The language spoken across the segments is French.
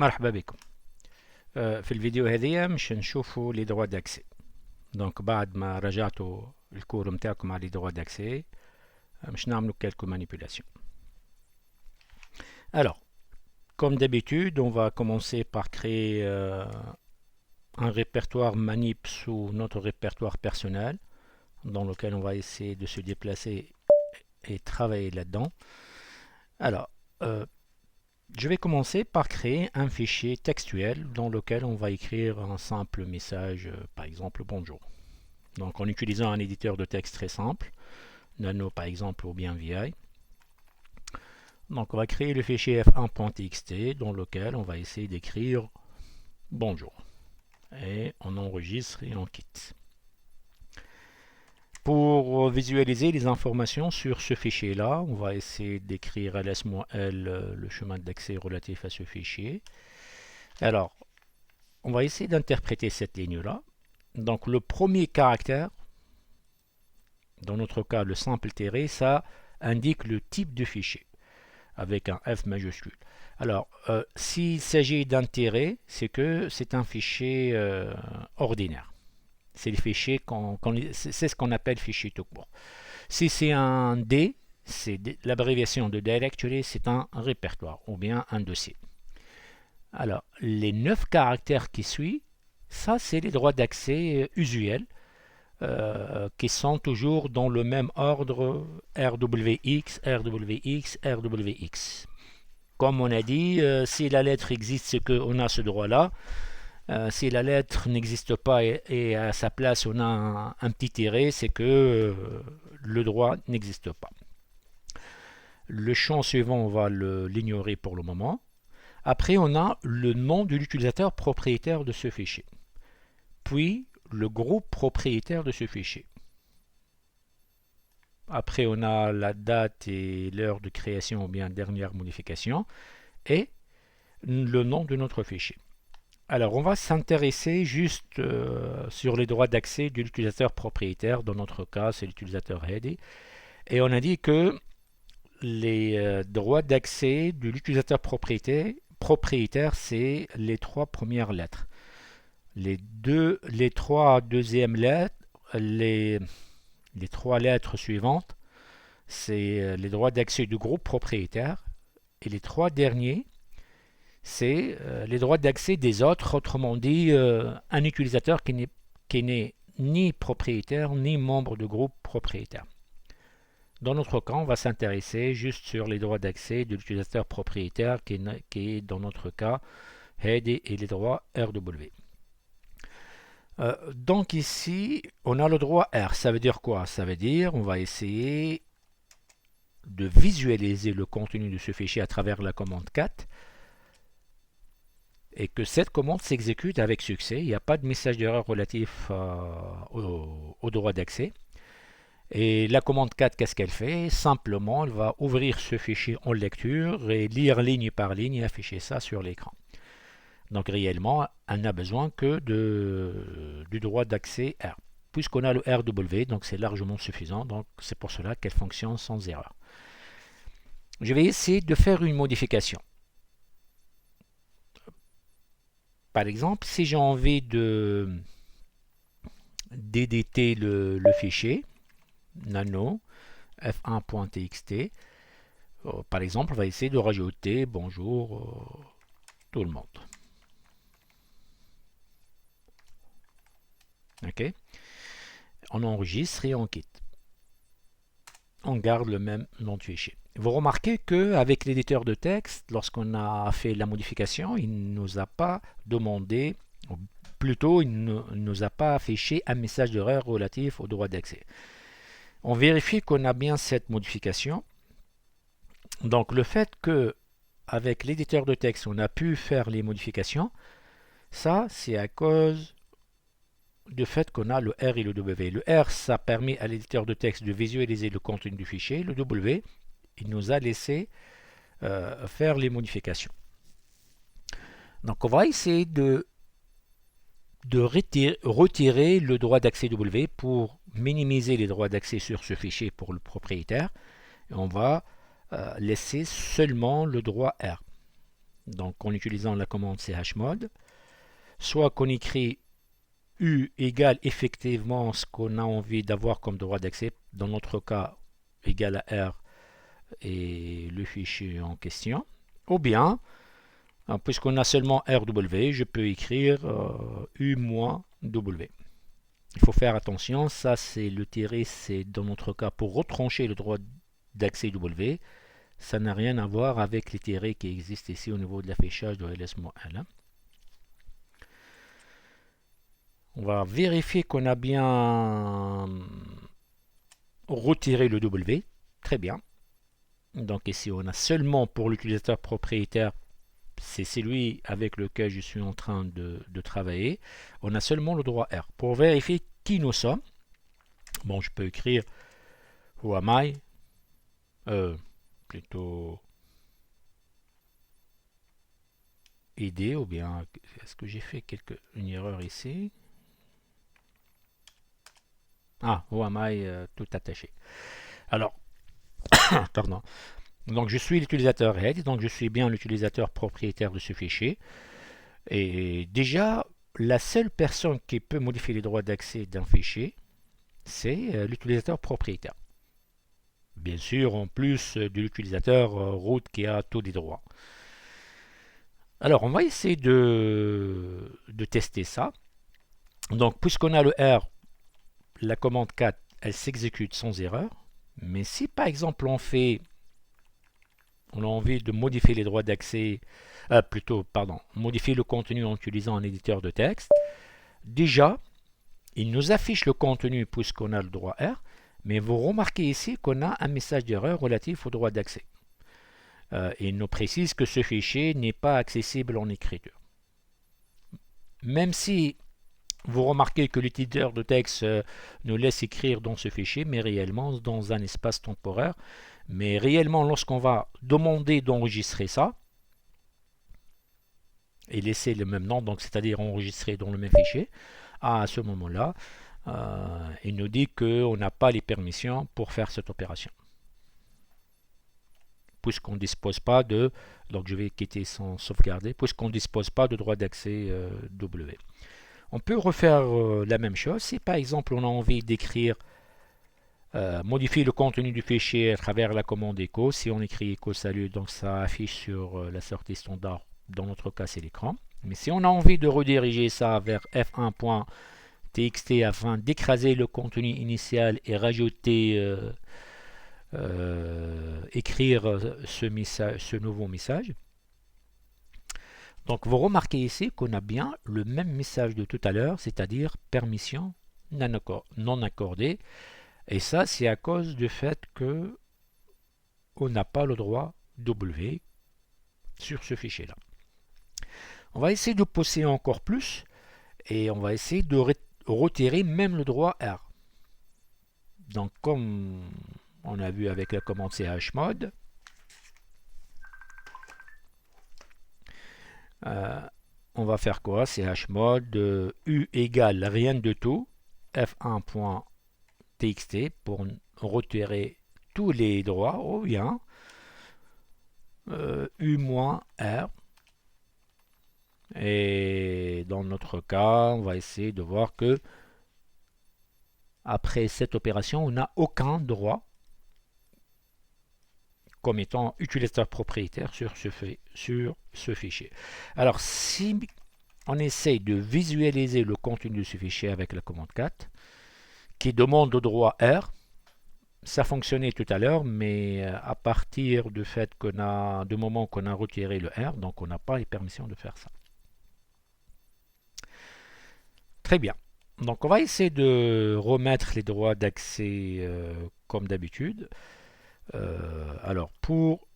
مرحبا بكم. في الفيديو هذه مش نشوفوا لي droits d'accès. Donc بعد ما رجعتوا الكور متاعكم على لي droits d'accès مش نعملوا quelques manipulations. Alors, comme d'habitude, on va commencer par créer un répertoire manip sous notre répertoire personnel dans lequel on va essayer de se déplacer et travailler là-dedans. Alors, je vais commencer par créer un fichier textuel dans lequel on va écrire un simple message, par exemple bonjour. Donc en utilisant un éditeur de texte très simple, Nano par exemple ou bien VI. Donc on va créer le fichier f1.txt dans lequel on va essayer d'écrire bonjour. Et on enregistre et on quitte. Pour visualiser les informations sur ce fichier-là, on va essayer d'écrire ls-l le chemin d'accès relatif à ce fichier. Alors, on va essayer d'interpréter cette ligne-là. Donc, le premier caractère, dans notre cas le simple tiré, ça indique le type de fichier, avec un F majuscule. Alors, s'il s'agit d'un tiré, c'est que c'est un fichier ordinaire. C'est le fichier c'est ce qu'on appelle fichier tout court. Si c'est un D, c'est l'abréviation de directory, c'est un répertoire ou bien un dossier. Alors, les 9 caractères qui suivent, ça c'est les droits d'accès usuels qui sont toujours dans le même ordre RWX, RWX, RWX. Comme on a dit, si la lettre existe, c'est qu'on a ce droit-là. Si la lettre n'existe pas et à sa place on a un petit tiré, c'est que le droit n'existe pas. Le champ suivant, on va l'ignorer pour le moment. Après, on a le nom de l'utilisateur propriétaire de ce fichier. Puis, le groupe propriétaire de ce fichier. Après, on a la date et l'heure de création ou bien dernière modification. Et le nom de notre fichier. Alors, on va s'intéresser juste sur les droits d'accès de l'utilisateur propriétaire. Dans notre cas, c'est l'utilisateur head. Et on a dit que les droits d'accès de l'utilisateur propriétaire, c'est les 3 premières lettres. Les 3 deuxièmes lettres, les 3 lettres suivantes, c'est les droits d'accès du groupe propriétaire. Et les 3 derniers, c'est les droits d'accès des autres, autrement dit un utilisateur qui n'est ni propriétaire ni membre de groupe propriétaire. Dans notre cas, on va s'intéresser juste sur les droits d'accès de l'utilisateur propriétaire qui est dans notre cas head et les droits RW. Donc ici, on a le droit R. Ça veut dire quoi? Ça veut dire on va essayer de visualiser le contenu de ce fichier à travers la commande cat. Et que cette commande s'exécute avec succès. Il n'y a pas de message d'erreur relatif au droit d'accès. Et la commande cat, qu'est-ce qu'elle fait? Simplement, elle va ouvrir ce fichier en lecture et lire ligne par ligne et afficher ça sur l'écran. Donc réellement, elle n'a besoin que du droit d'accès R. Puisqu'on a le RW, donc c'est largement suffisant. Donc c'est pour cela qu'elle fonctionne sans erreur. Je vais essayer de faire une modification. Par exemple, si j'ai envie d'éditer le fichier nano f1.txt, par exemple, on va essayer de rajouter bonjour tout le monde. Ok. On enregistre et on quitte. On garde le même nom de fichier. Vous remarquez qu'avec l'éditeur de texte, lorsqu'on a fait la modification, il ne nous a pas demandé, ou plutôt il ne nous a pas affiché un message d'erreur relatif au droit d'accès. On vérifie qu'on a bien cette modification. Donc le fait que avec l'éditeur de texte, on a pu faire les modifications, ça c'est à cause du fait qu'on a le R et le W. Le R, ça permet à l'éditeur de texte de visualiser le contenu du fichier. Le W, il nous a laissé faire les modifications. Donc on va essayer de retirer le droit d'accès W pour minimiser les droits d'accès sur ce fichier pour le propriétaire. Et on va laisser seulement le droit R. donc en utilisant la commande chmod, soit qu'on écrit U égale effectivement ce qu'on a envie d'avoir comme droit d'accès, dans notre cas égal à R et le fichier en question, ou bien, puisqu'on a seulement RW, je peux écrire U-W. Il faut faire attention, ça c'est le tiré, c'est dans notre cas pour retrancher le droit d'accès W. Ça n'a rien à voir avec les tirés qui existent ici au niveau de l'affichage de ls-1. On va vérifier qu'on a bien retiré le W. Très bien. Donc ici, on a seulement pour l'utilisateur propriétaire, c'est celui avec lequel je suis en train de travailler, on a seulement le droit R. Pour vérifier qui nous sommes, bon, je peux écrire who am I, plutôt id, ou bien est-ce que j'ai fait une erreur ici? Ah, who am I, tout attaché. Alors, pardon. Donc je suis l'utilisateur head, donc je suis bien l'utilisateur propriétaire de ce fichier. Et déjà, la seule personne qui peut modifier les droits d'accès d'un fichier, c'est l'utilisateur propriétaire. Bien sûr, en plus de l'utilisateur root qui a tous les droits. Alors, on va essayer de tester ça. Donc, puisqu'on a le R, la commande 4, elle s'exécute sans erreur. Mais si par exemple on a envie de modifier les droits d'accès, modifier le contenu en utilisant un éditeur de texte, déjà, il nous affiche le contenu puisqu'on a le droit R, mais vous remarquez ici qu'on a un message d'erreur relatif au droit d'accès. Il nous précise que ce fichier n'est pas accessible en écriture. Même si vous remarquez que l'éditeur de texte nous laisse écrire dans ce fichier, mais réellement dans un espace temporaire. Mais réellement, lorsqu'on va demander d'enregistrer ça, et laisser le même nom, donc c'est-à-dire enregistrer dans le même fichier, à ce moment-là, il nous dit qu'on n'a pas les permissions pour faire cette opération. Puisqu'on ne dispose pas de, donc je vais quitter sans sauvegarder, puisqu'on ne dispose pas de droit d'accès W. On peut refaire la même chose. Si par exemple on a envie d'écrire, modifier le contenu du fichier à travers la commande echo, si on écrit echo salut, donc ça affiche sur la sortie standard, dans notre cas c'est l'écran. Mais si on a envie de rediriger ça vers f1.txt afin d'écraser le contenu initial et rajouter, écrire ce nouveau message, donc vous remarquez ici qu'on a bien le même message de tout à l'heure, c'est-à-dire permission non accordée. Et ça, c'est à cause du fait que on n'a pas le droit W sur ce fichier-là. On va essayer de pousser encore plus et on va essayer de retirer même le droit R. Donc comme on a vu avec la commande chmod, on va faire quoi? Chmod U égale rien de tout, f1.txt pour retirer tous les droits, ou bien U-R. Et dans notre cas, on va essayer de voir que après cette opération, on n'a aucun droit comme étant utilisateur propriétaire sur ce fichier. Alors, si on essaye de visualiser le contenu de ce fichier avec la commande 4, qui demande le droit R, ça fonctionnait tout à l'heure, mais à partir du fait du moment qu'on a retiré le R, donc on n'a pas les permissions de faire ça. Très bien. Donc on va essayer de remettre les droits d'accès comme d'habitude. Alors pour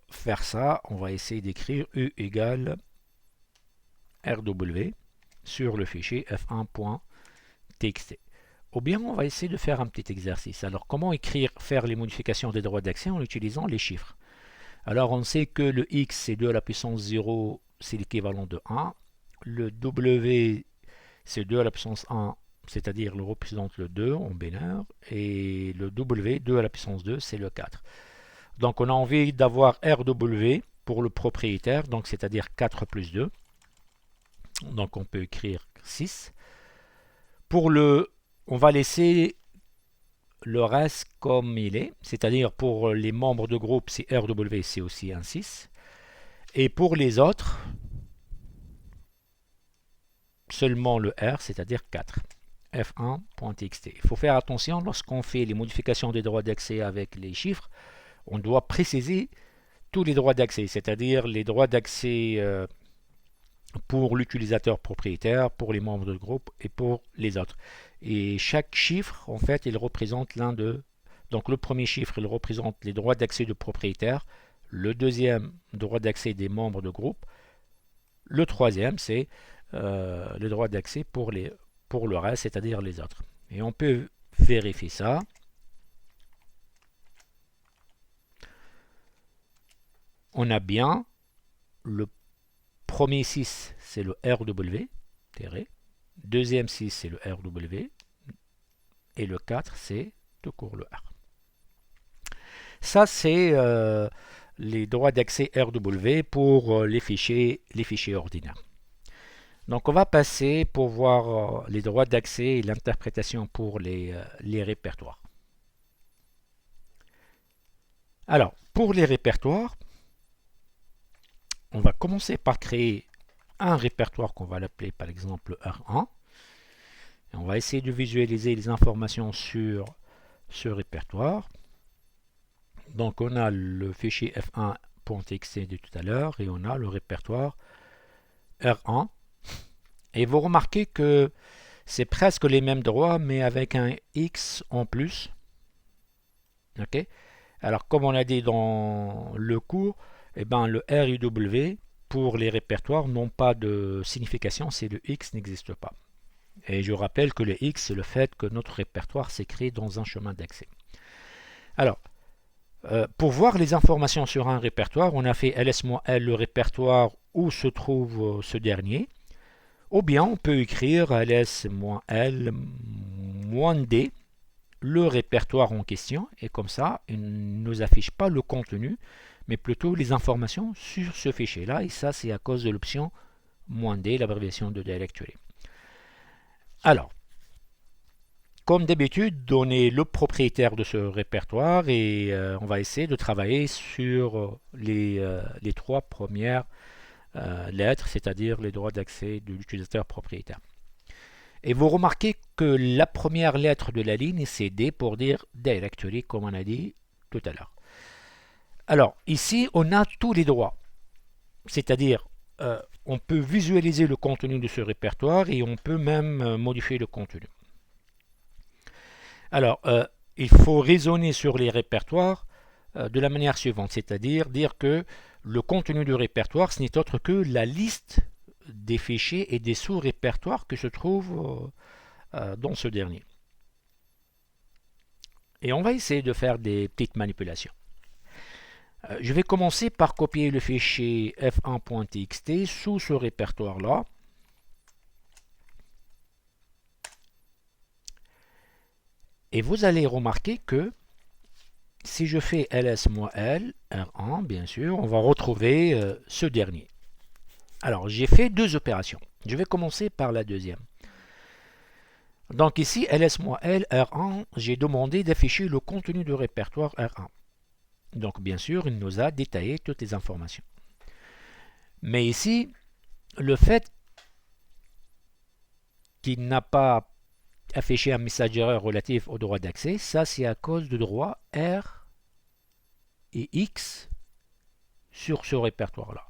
faire ça, on va essayer d'écrire U égale RW sur le fichier f1.txt. Ou bien on va essayer de faire un petit exercice. Alors comment faire les modifications des droits d'accès en utilisant les chiffres? Alors on sait que le x c'est 2 à la puissance 0, c'est l'équivalent de 1. Le w c'est 2 à la puissance 1, c'est-à-dire le représente le 2 en binaire. Et le w, 2 à la puissance 2, c'est le 4. Donc on a envie d'avoir RW pour le propriétaire, donc c'est-à-dire 4 plus 2. Donc on peut écrire 6. Pour le, on va laisser le reste comme il est, c'est-à-dire pour les membres de groupe, c'est RW, c'est aussi un 6. Et pour les autres, seulement le R, c'est-à-dire 4. f1.txt. Il faut faire attention lorsqu'on fait les modifications des droits d'accès avec les chiffres, on doit préciser tous les droits d'accès, c'est-à-dire les droits d'accès pour l'utilisateur propriétaire, pour les membres de groupe et pour les autres. Et chaque chiffre, en fait, il représente l'un de... Donc le premier chiffre, il représente les droits d'accès du propriétaire. Le deuxième, droit d'accès des membres de groupe. Le troisième, c'est le droit d'accès pour le reste, c'est-à-dire les autres. Et on peut vérifier ça. On a bien le premier 6, c'est le RW, deuxième 6, c'est le RW, et le 4, c'est tout court le R. Ça, c'est les droits d'accès RW pour les fichiers ordinaires. Donc, on va passer pour voir les droits d'accès et l'interprétation pour les répertoires. Alors, pour les répertoires, on va commencer par créer un répertoire qu'on va l'appeler par exemple R1. Et on va essayer de visualiser les informations sur ce répertoire. Donc on a le fichier f1.txt de tout à l'heure et on a le répertoire R1. Et vous remarquez que c'est presque les mêmes droits mais avec un X en plus. Ok. Alors comme on a dit dans le cours, eh ben, le R et W pour les répertoires n'ont pas de signification si le X n'existe pas. Et je rappelle que le X, c'est le fait que notre répertoire s'écrit dans un chemin d'accès. Alors, pour voir les informations sur un répertoire, on a fait ls-l le répertoire où se trouve ce dernier. Ou bien on peut écrire ls-l-d le répertoire en question. Et comme ça, il ne nous affiche pas le contenu, mais plutôt les informations sur ce fichier-là. Et ça, c'est à cause de l'option -d, l'abréviation de directory. Alors, comme d'habitude, on est le propriétaire de ce répertoire et on va essayer de travailler sur les 3 premières lettres, c'est-à-dire les droits d'accès de l'utilisateur propriétaire. Et vous remarquez que la première lettre de la ligne, c'est D pour dire directory, comme on a dit tout à l'heure. Alors, ici, on a tous les droits. C'est-à-dire, on peut visualiser le contenu de ce répertoire et on peut même modifier le contenu. Alors, il faut raisonner sur les répertoires de la manière suivante, c'est-à-dire dire que le contenu du répertoire, ce n'est autre que la liste des fichiers et des sous-répertoires que se trouvent dans ce dernier. Et on va essayer de faire des petites manipulations. Je vais commencer par copier le fichier f1.txt sous ce répertoire-là. Et vous allez remarquer que si je fais ls-l, R1, bien sûr, on va retrouver ce dernier. Alors, j'ai fait 2 opérations. Je vais commencer par la deuxième. Donc ici, ls-l, R1, j'ai demandé d'afficher le contenu du répertoire R1. Donc, bien sûr, il nous a détaillé toutes les informations. Mais ici, le fait qu'il n'a pas afficher un message d'erreur relatif au droit d'accès, ça c'est à cause du droit R et X sur ce répertoire-là.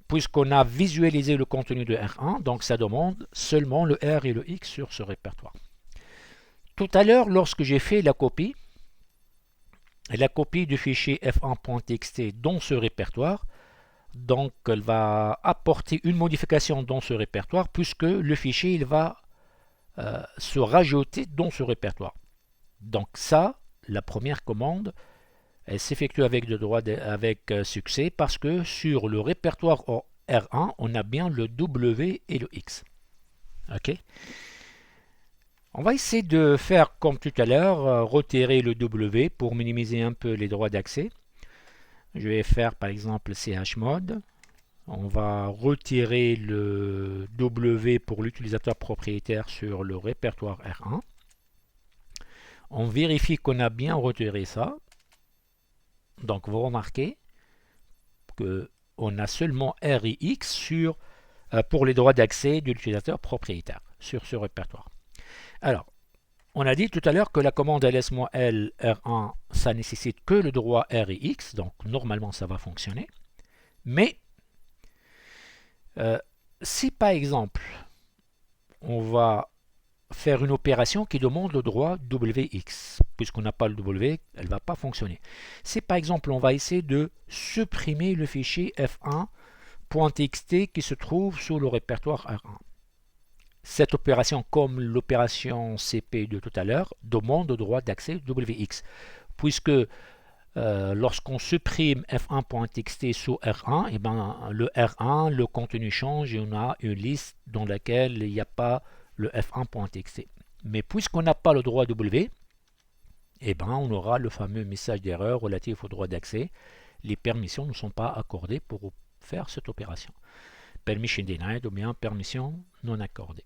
Puisqu'on a visualisé le contenu de R1, donc ça demande seulement le R et le X sur ce répertoire. Tout à l'heure, lorsque j'ai fait la copie du fichier f1.txt dans ce répertoire, donc elle va apporter une modification dans ce répertoire puisque le fichier il va se rajouter dans ce répertoire. Donc ça, la première commande, elle s'effectue avec succès parce que sur le répertoire R1, on a bien le W et le X. Ok. On va essayer de faire comme tout à l'heure, retirer le W pour minimiser un peu les droits d'accès. Je vais faire par exemple chmod. On va retirer le W pour l'utilisateur propriétaire sur le répertoire R1. On vérifie qu'on a bien retiré ça. Donc vous remarquez qu'on a seulement R et X pour les droits d'accès de l'utilisateur propriétaire sur ce répertoire. Alors, on a dit tout à l'heure que la commande ls-l R1, ça nécessite que le droit R et X, donc normalement ça va fonctionner. Mais si par exemple, on va faire une opération qui demande le droit WX, puisqu'on n'a pas le W, elle ne va pas fonctionner. Si par exemple, on va essayer de supprimer le fichier f1.txt qui se trouve sous le répertoire R1. Cette opération, comme l'opération CP de tout à l'heure, demande le droit d'accès WX, puisque lorsqu'on supprime f1.txt sous R1, et ben, le R1, le contenu change et on a une liste dans laquelle il n'y a pas le f1.txt. Mais puisqu'on n'a pas le droit W, et ben, on aura le fameux message d'erreur relatif au droit d'accès. Les permissions ne sont pas accordées pour faire cette opération. Permission denied ou bien permission non accordée.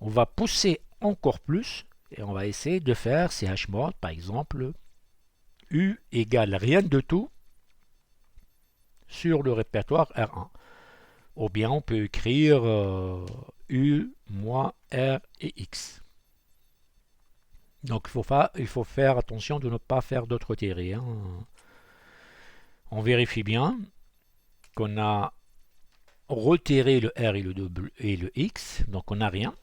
On va pousser encore plus et on va essayer de faire chmod, par exemple, U égale rien de tout sur le répertoire R1. Ou bien on peut écrire U moins R et X. Donc il faut faire attention de ne pas faire d'autres tirés. Hein. On vérifie bien qu'on a retiré le R et le X, donc on n'a rien.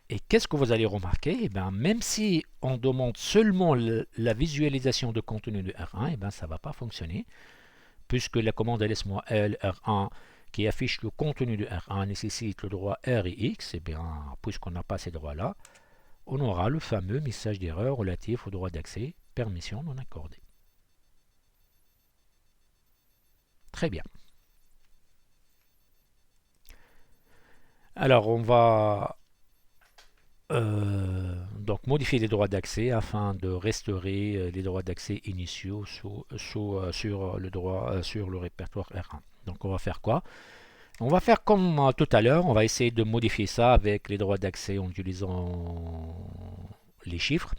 Et qu'est-ce que vous allez remarquer? Eh bien, même si on demande seulement la visualisation de contenu de R1, eh bien, ça ne va pas fonctionner, puisque la commande ls-l R1 qui affiche le contenu de R1 nécessite le droit R et X. Eh bien, puisqu'on n'a pas ces droits-là, on aura le fameux message d'erreur relatif au droit d'accès, permission non accordée. Très bien. Alors, on va donc modifier les droits d'accès afin de restaurer les droits d'accès initiaux sur le répertoire R1. Donc on va faire quoi? On va faire comme tout à l'heure, on va essayer de modifier ça avec les droits d'accès en utilisant les chiffres.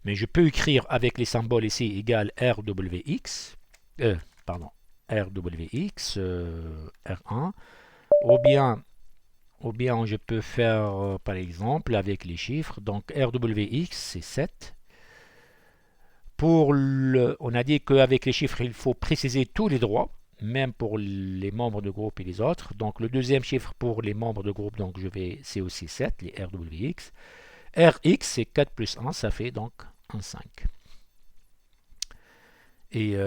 Mais je peux écrire avec les symboles ici égal RWX, RWX, R1, ou bien je peux faire par exemple avec les chiffres, donc RWX c'est 7. On a dit qu'avec les chiffres il faut préciser tous les droits, même pour les membres de groupe et les autres. Donc le deuxième chiffre pour les membres de groupe, donc c'est aussi 7, les RWX. RX c'est 4 plus 1, ça fait donc un 5. Et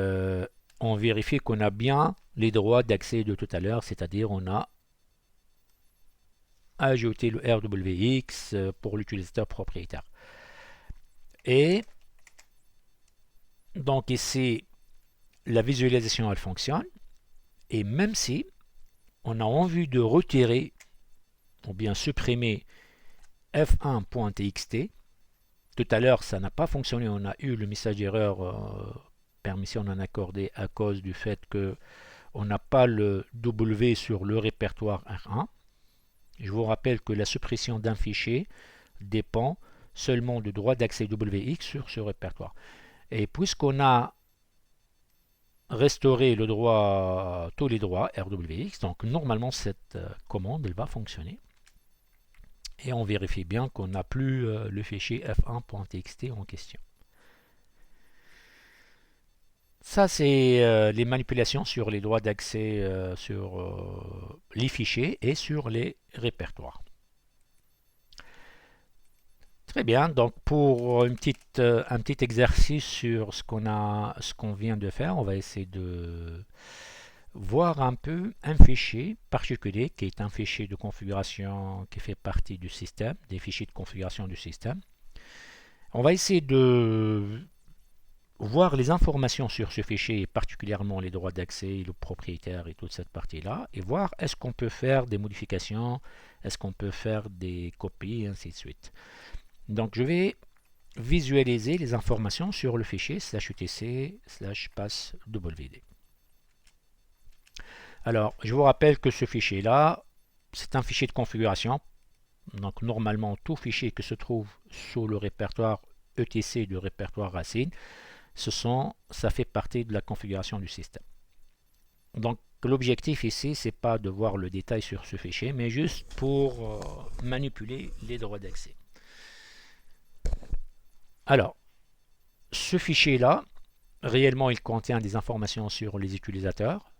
on vérifie qu'on a bien les droits d'accès de tout à l'heure, c'est-à-dire on a ajouter le RWX pour l'utilisateur propriétaire. Et donc ici, la visualisation elle fonctionne. Et même si on a envie de retirer ou bien supprimer f1.txt, tout à l'heure ça n'a pas fonctionné, on a eu le message d'erreur permission non accordée à cause du fait que on n'a pas le W sur le répertoire R1. Je vous rappelle que la suppression d'un fichier dépend seulement du droit d'accès WX sur ce répertoire. Et puisqu'on a restauré tous les droits RWX, donc normalement cette commande elle va fonctionner. Et on vérifie bien qu'on n'a plus le fichier f1.txt en question. Ça, c'est les manipulations sur les droits d'accès sur les fichiers et sur les répertoires. Très bien, donc pour un petit exercice sur ce qu'on vient de faire, on va essayer de voir un peu un fichier particulier qui est un fichier de configuration qui fait partie du système, des fichiers de configuration du système. On va essayer de voir les informations sur ce fichier, particulièrement les droits d'accès, le propriétaire et toute cette partie-là, et voir est-ce qu'on peut faire des modifications, est-ce qu'on peut faire des copies, et ainsi de suite. Donc je vais visualiser les informations sur le fichier /etc/passwd. Alors, je vous rappelle que ce fichier-là, c'est un fichier de configuration. Donc, normalement, tout fichier qui se trouve sous le répertoire etc du répertoire racine, ça fait partie de la configuration du système. Donc, l'objectif ici, c'est pas de voir le détail sur ce fichier, mais juste pour manipuler les droits d'accès. Alors, ce fichier-là, réellement, il contient des informations sur les utilisateurs.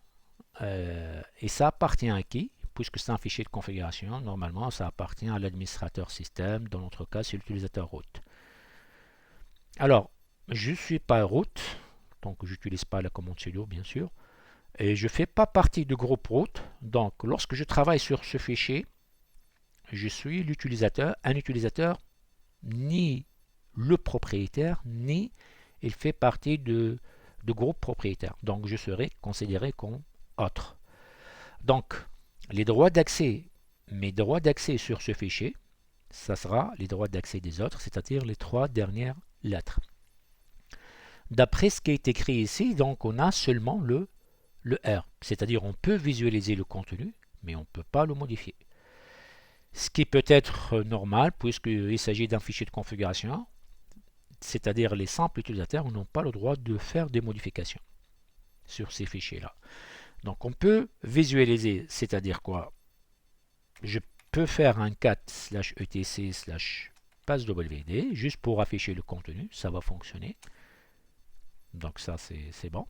Et ça appartient à qui? Puisque c'est un fichier de configuration, normalement, ça appartient à l'administrateur système. Dans notre cas, c'est l'utilisateur root. Alors, je ne suis pas root, donc je n'utilise pas la commande sudo, bien sûr. Et je ne fais pas partie du groupe root. Donc, lorsque je travaille sur ce fichier, je suis l'utilisateur. Un utilisateur, ni le propriétaire, ni il fait partie de groupe propriétaire. Donc, je serai considéré comme autre. Donc, les droits d'accès, mes droits d'accès sur ce fichier, ça sera les droits d'accès des autres, c'est-à-dire les 3 dernières lettres. D'après ce qui est écrit ici, donc on a seulement le R, c'est-à-dire on peut visualiser le contenu, mais on ne peut pas le modifier. Ce qui peut être normal, puisqu'il s'agit d'un fichier de configuration, c'est-à-dire les simples utilisateurs n'ont pas le droit de faire des modifications sur ces fichiers-là. Donc on peut visualiser, c'est-à-dire quoi? Je peux faire un cat /etc/passwd juste pour afficher le contenu, ça va fonctionner. Donc ça c'est bon.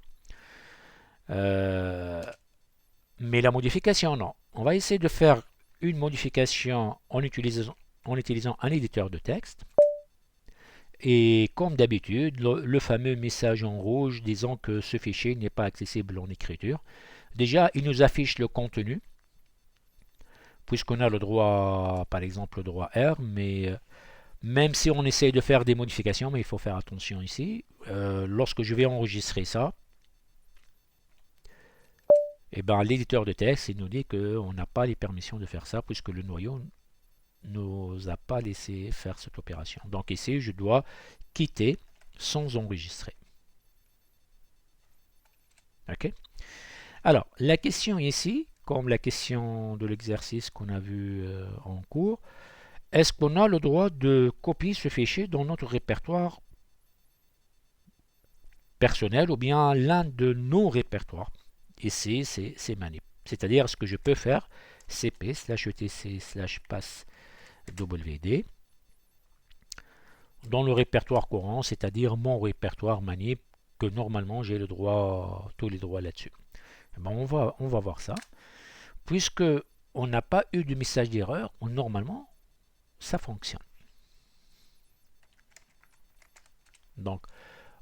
Mais la modification, non. On va essayer de faire une modification en utilisant un éditeur de texte. Et comme d'habitude, le fameux message en rouge disant que ce fichier n'est pas accessible en écriture. Déjà, il nous affiche le contenu, puisqu'on a le droit, par exemple, le droit R, mais même si on essaye de faire des modifications, mais il faut faire attention ici, lorsque je vais enregistrer ça, et ben, l'éditeur de texte il nous dit qu'on n'a pas les permissions de faire ça, puisque le noyau ne nous a pas laissé faire cette opération. Donc ici, je dois quitter sans enregistrer. Ok? Alors, la question ici, comme la question de l'exercice qu'on a vu en cours, est-ce qu'on a le droit de copier ce fichier dans notre répertoire personnel ou bien l'un de nos répertoires? Ici, c'est manip. C'est-à-dire, ce que je peux faire, cp/etc/passwd dans le répertoire courant, c'est-à-dire mon répertoire manip, que normalement j'ai tous les droits là-dessus. Bon, on va voir ça. Puisque on n'a pas eu de message d'erreur, normalement, ça fonctionne. Donc,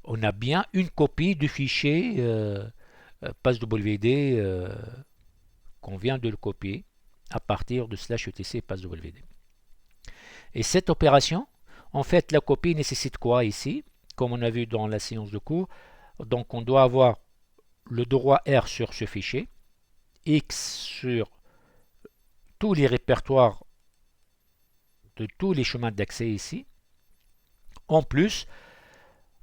on a bien une copie du fichier passwd qu'on vient de le copier à partir de /etc passwd. Et cette opération, en fait, la copie nécessite quoi ici? Comme on a vu dans la séance de cours, donc on doit avoir le droit R sur ce fichier, X sur tous les répertoires de tous les chemins d'accès ici. En plus,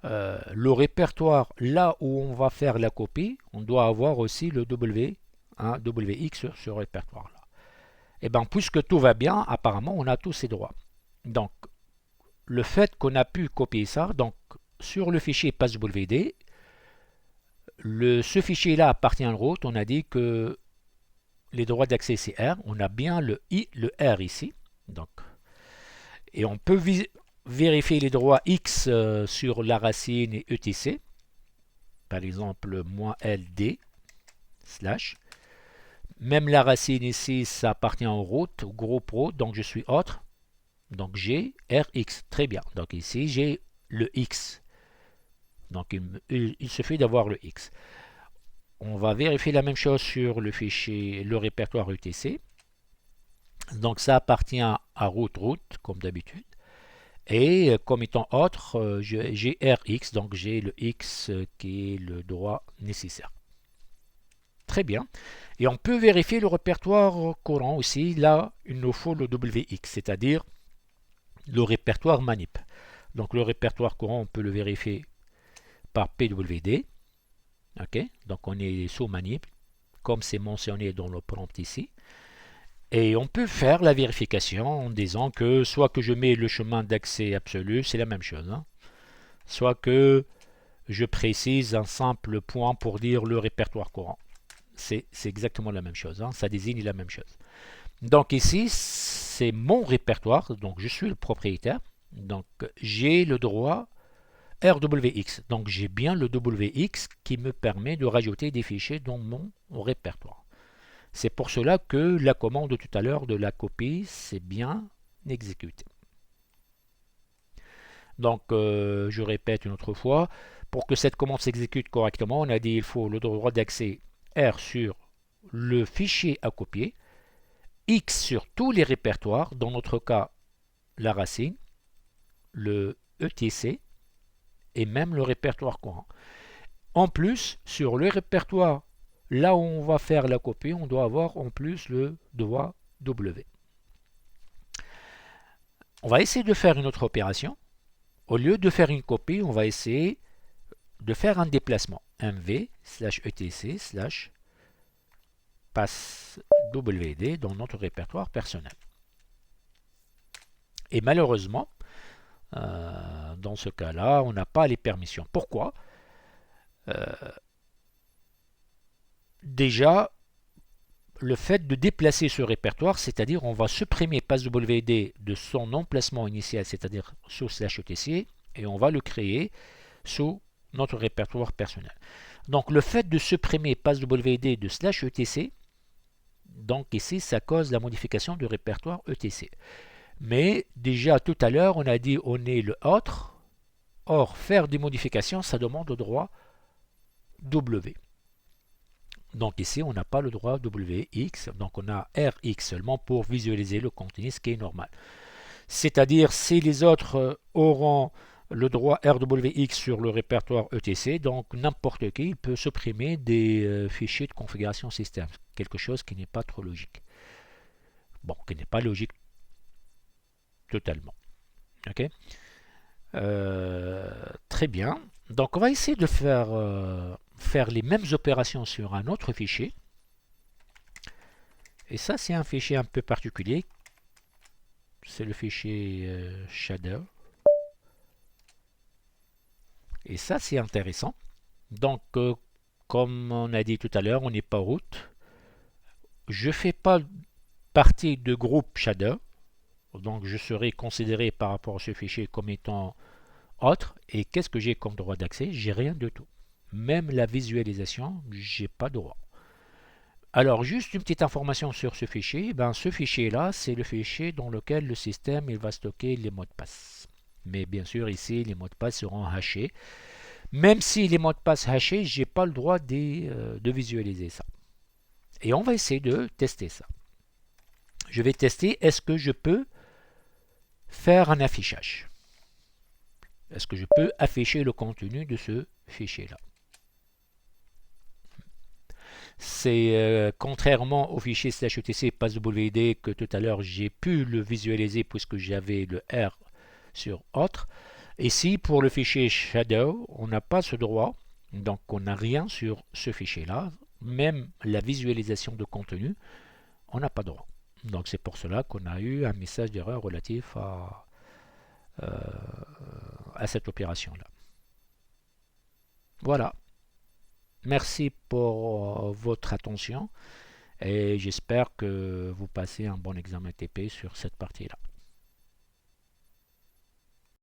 le répertoire là où on va faire la copie, on doit avoir aussi le WX sur ce répertoire là. Et bien, puisque tout va bien, apparemment, on a tous ces droits. Donc, le fait qu'on a pu copier ça, donc sur le fichier passwd, ce fichier-là appartient à root. On a dit que les droits d'accès c'est R. On a bien le R ici. Donc, et on peut vérifier les droits X sur la racine et etc. Par exemple, -LD /. Même la racine ici, ça appartient au root, au groupe root. Donc, je suis autre. Donc, j'ai RX. Très bien. Donc, ici, j'ai le X. Donc, il suffit d'avoir le X. On va vérifier la même chose sur le fichier, le répertoire etc. Donc, ça appartient à root, comme d'habitude. Et comme étant autre, j'ai RX, donc j'ai le X qui est le droit nécessaire. Très bien. Et on peut vérifier le répertoire courant aussi. Là, il nous faut le WX, c'est-à-dire le répertoire manip. Donc le répertoire courant, on peut le vérifier par PWD. Ok, donc on est sous manip, comme c'est mentionné dans le prompt ici. Et on peut faire la vérification en disant que soit que je mets le chemin d'accès absolu, c'est la même chose, hein, soit que je précise un simple point pour dire le répertoire courant. C'est exactement la même chose, hein, ça désigne la même chose. Donc ici, c'est mon répertoire, donc je suis le propriétaire, donc j'ai le droit RWX, donc j'ai bien le WX qui me permet de rajouter des fichiers dans mon répertoire. C'est pour cela que la commande de tout à l'heure de la copie, c'est bien exécutée. Donc, je répète une autre fois, pour que cette commande s'exécute correctement, on a dit qu'il faut le droit d'accès R sur le fichier à copier, X sur tous les répertoires, dans notre cas, la racine, le ETC, et même le répertoire courant. En plus, sur le répertoire, là où on va faire la copie, on doit avoir en plus le droit W. On va essayer de faire une autre opération. Au lieu de faire une copie, on va essayer de faire un déplacement. mv/etc/ passe WD dans notre répertoire personnel. Et malheureusement, dans ce cas-là, on n'a pas les permissions. Pourquoi? Déjà, le fait de déplacer ce répertoire, c'est-à-dire on va supprimer passwd de son emplacement initial, c'est-à-dire sous /etc, et on va le créer sous notre répertoire personnel. Donc le fait de supprimer passwd de /etc, donc ici ça cause la modification du répertoire etc. Mais déjà tout à l'heure on a dit on est le autre, or faire des modifications ça demande le droit W. Donc ici, on n'a pas le droit WX, donc on a RX seulement pour visualiser le contenu, ce qui est normal. C'est-à-dire, si les autres auront le droit RWX sur le répertoire ETC, donc n'importe qui peut supprimer des fichiers de configuration système, quelque chose qui n'est pas trop logique. Bon, qui n'est pas logique totalement. Ok, très bien. Donc on va essayer de faire les mêmes opérations sur un autre fichier. Et ça, c'est un fichier un peu particulier. C'est le fichier shader. Et ça, c'est intéressant. Donc, comme on a dit tout à l'heure, on n'est pas root. Je ne fais pas partie de groupe shader. Donc, je serai considéré par rapport à ce fichier comme étant autre. Et qu'est-ce que j'ai comme droit d'accès? J'ai rien du tout. Même la visualisation, j'ai pas droit. Alors, juste une petite information sur ce fichier. Ben, ce fichier-là, c'est le fichier dans lequel le système il va stocker les mots de passe. Mais bien sûr, ici, les mots de passe seront hachés. Même si les mots de passe hachés, je n'ai pas le droit de visualiser ça. Et on va essayer de tester ça. Je vais tester, est-ce que je peux faire un affichage? Est-ce que je peux afficher le contenu de ce fichier-là? C'est contrairement au fichier /etc passwd que tout à l'heure j'ai pu le visualiser puisque j'avais le R sur autre. Ici pour le fichier shadow on n'a pas ce droit, donc on n'a rien sur ce fichier là, même la visualisation de contenu on n'a pas droit. Donc c'est pour cela qu'on a eu un message d'erreur relatif à cette opération là. Voilà. Merci pour votre attention et j'espère que vous passez un bon examen TP sur cette partie-là.